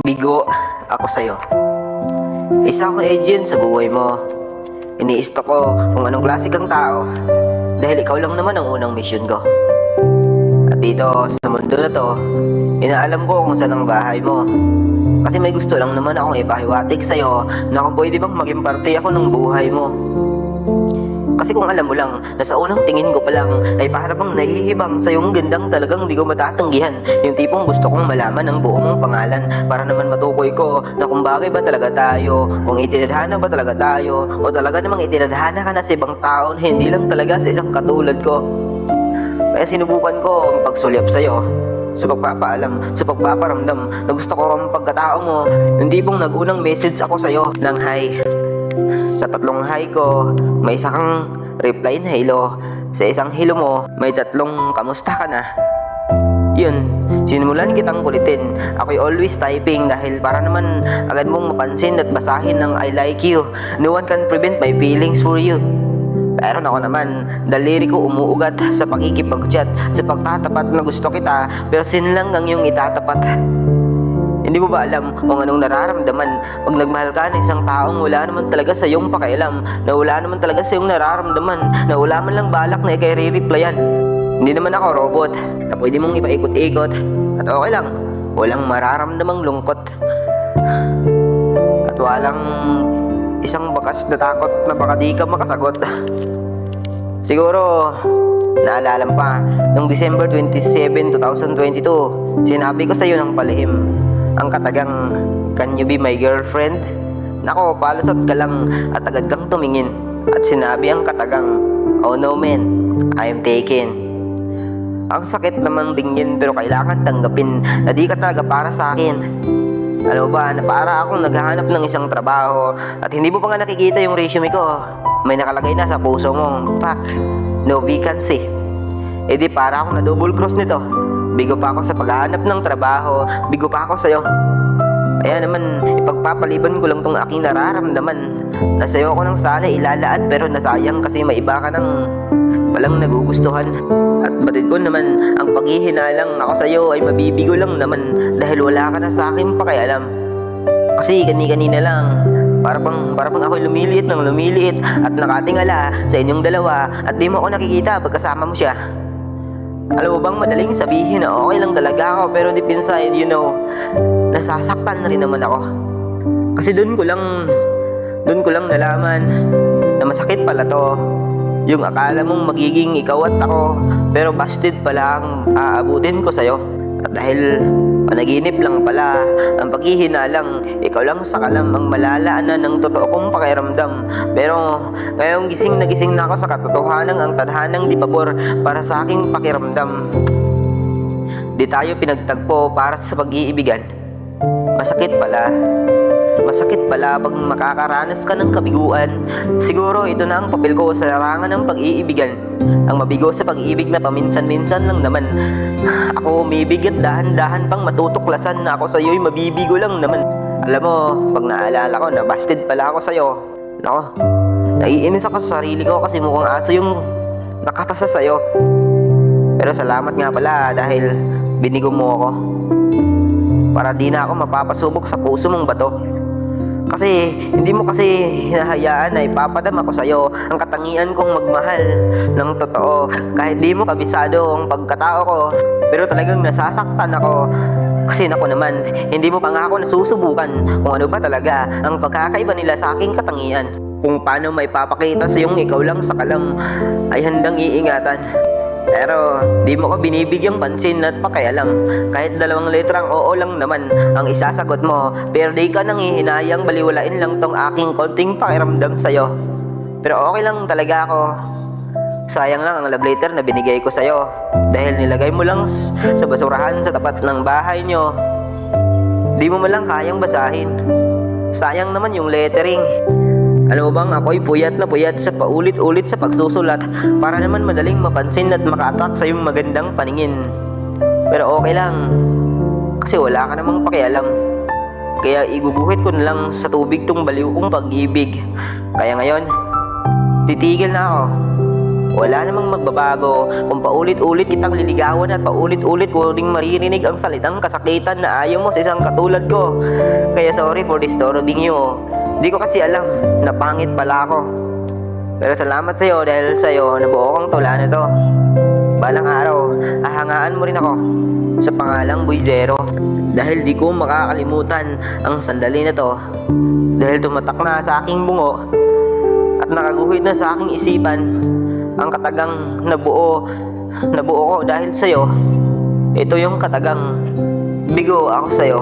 Bigo ako sa'yo. Isa akong agent sa buhay mo. Ini-stalk ko kung anong klase kang tao dahil ikaw lang naman ang unang mission ko. At dito sa mundo na to, inaalam ko kung saan ang bahay mo. Kasi may gusto lang naman akong ipahiwatig sa'yo na kung pwede bang maging parte ako ng buhay mo. Kasi kung alam mo lang na sa unang tingin ko pa lang ay para bang nahihibang sa yung gandang talagang di ko matatanggihan. Yung tipong gusto kong malaman ang buo mong pangalan para naman matukoy ko na kung bagay ba talaga tayo, kung itinadhana ba talaga tayo, o talaga namang itinadhana ka na sa ibang tao na hindi lang talaga sa isang katulad ko. Kaya sinubukan ko ang pagsulyap sa'yo, sa pagpapaalam, sa pagpaparamdam na gusto ko ang pagkatao mo. Yung tipong nag-unang message ako sa'yo ng hi. Sa tatlong hi ko, may isa kang reply na hello. Sa isang hello mo, may tatlong kamusta ka na. Yun, sinimulan kitang kulitin. Ako'y always typing dahil para naman agad mong mapansin at basahin ng I like you. No one can prevent my feelings for you. Pero ako naman, daliri ko umuugat sa pakikipag-chat, sa pagtatapat na gusto kita, pero sin lang ang iyong itatapat. Hindi mo ba alam kung anong nararamdaman pag nagmahal ka ng isang taong wala naman talaga sa iyong pakialam, na wala naman talaga sa iyong nararamdaman, na wala man lang balak na ikay-re-replyan? Hindi naman ako robot na pwede mong ipaikot-ikot at okay lang, walang mararamdamang lungkot at walang isang bakas na takot na baka di ka makasagot. Siguro naalala mo pa noong December 27, 2022, sinabi ko sa iyo ng palihim ang katagang, "Can you be my girlfriend?" Nako, palusot ka lang at agad kang tumingin at sinabi ang katagang, "Oh no man, I am taken." Ang sakit namang dingin pero kailangan tanggapin na di ka talaga para sa akin. Alam mo ba na para akong naghahanap ng isang trabaho at hindi mo pa nga nakikita yung resume ko. May nakalagay na sa puso mong, "Pak, no vacancy." E di para akong na double cross nito. Bigo pa ako sa paghahanap ng trabaho, bigo pa ako sa'yo. Kaya naman, ipagpapaliban ko lang tong aking nararamdaman na sa'yo ko nang sana ilalaan pero nasayang kasi may iba ka nang walang nagugustuhan. At batid ko naman, ang paghihinalang ako sa'yo ay mabibigo lang naman dahil wala ka na sa aking pakialam. Kasi kani-kanina lang, para bang ako'y lumiliit ng lumiliit at nakatingala sa inyong dalawa at di mo ako nakikita pagkasama mo siya. Alam mo bang madaling sabihin na okay lang talaga ako pero deep inside, nasasaktan na rin naman ako. Kasi doon ko lang nalaman na masakit pala to. Yung akala mong magiging ikaw at ako pero busted pala ang aabutin ko sa'yo. At dahil panaginip lang pala ang paghihinalang, ikaw lang sa kalam ang malalaanan ng totoo kong pakiramdam. Pero ngayong gising na ako sa katotohanan ang tadhanang di pabor para sa aking pakiramdam. Di tayo pinagtagpo para sa pag-iibigan. Masakit pala pag makakaranas ka ng kabiguan. Siguro ito na ang papel ko sa larangan ng pag-iibigan. Ang mabigo sa pag-ibig na paminsan-minsan lang naman. Ako umibig at dahan-dahan pang matutuklasan na ako sa'yo'y mabibigo lang naman. Alam mo, pag naalala ko na busted pala ako sa'yo, nako, naiinis ako sa sarili ko kasi mukhang aso yung nakapasa sa'yo. Pero salamat nga pala dahil binigo mo ako para di na ako mapapasubok sa puso mong bato. Kasi hindi mo kasi hinahayaan na ipapadama ko sa'yo ang katangian kong magmahal ng totoo. Kahit di mo kabisado ang pagkatao ko, pero talagang nasasaktan ako. Kasi nako naman, hindi mo pa nga ako nasusubukan kung ano ba talaga ang pagkakaiba nila sa aking katangian. Kung paano may papakita sa iyong ikaw lang sa kalam ay handang iingatan. Pero di mo ko binibigyang pansin at pakialam. Kahit dalawang letrang oo lang naman ang isasagot mo, pero di ka nang hihinayang baliwalain lang tong aking konting pakiramdam sa'yo. Pero okay lang talaga ako. Sayang lang ang love letter na binigay ko sa'yo dahil nilagay mo lang sa basurahan sa tapat ng bahay nyo. Di mo man lang kayang basahin. Sayang naman yung lettering. Alam mo bang ako'y puyat na puyat sa paulit-ulit sa pagsusulat para naman madaling mapansin at maka-attract sa iyong magandang paningin. Pero okay lang, kasi wala ka namang pakialam. Kaya iguguhit ko na lang sa tubig tong baliw kong pag-ibig. Kaya ngayon, titigil na ako. Wala namang magbabago kung paulit-ulit kitang liligawan at paulit-ulit ko ring maririnig ang salitang kasakitan na ayaw mo sa isang katulad ko. Kaya sorry for disturbing you. Di ko kasi alam na pangit pala ako. Pero salamat sa'yo dahil sa'yo nabuo kong tula na to. Balang araw, hahangaan mo rin ako sa pangalang Boyzero. Dahil di ko makakalimutan ang sandali na to. Dahil tumatak na sa aking bungo at nakaguhit na sa aking isipan ang katagang nabuo ko dahil sa'yo. Ito yung katagang bigo ako sa'yo.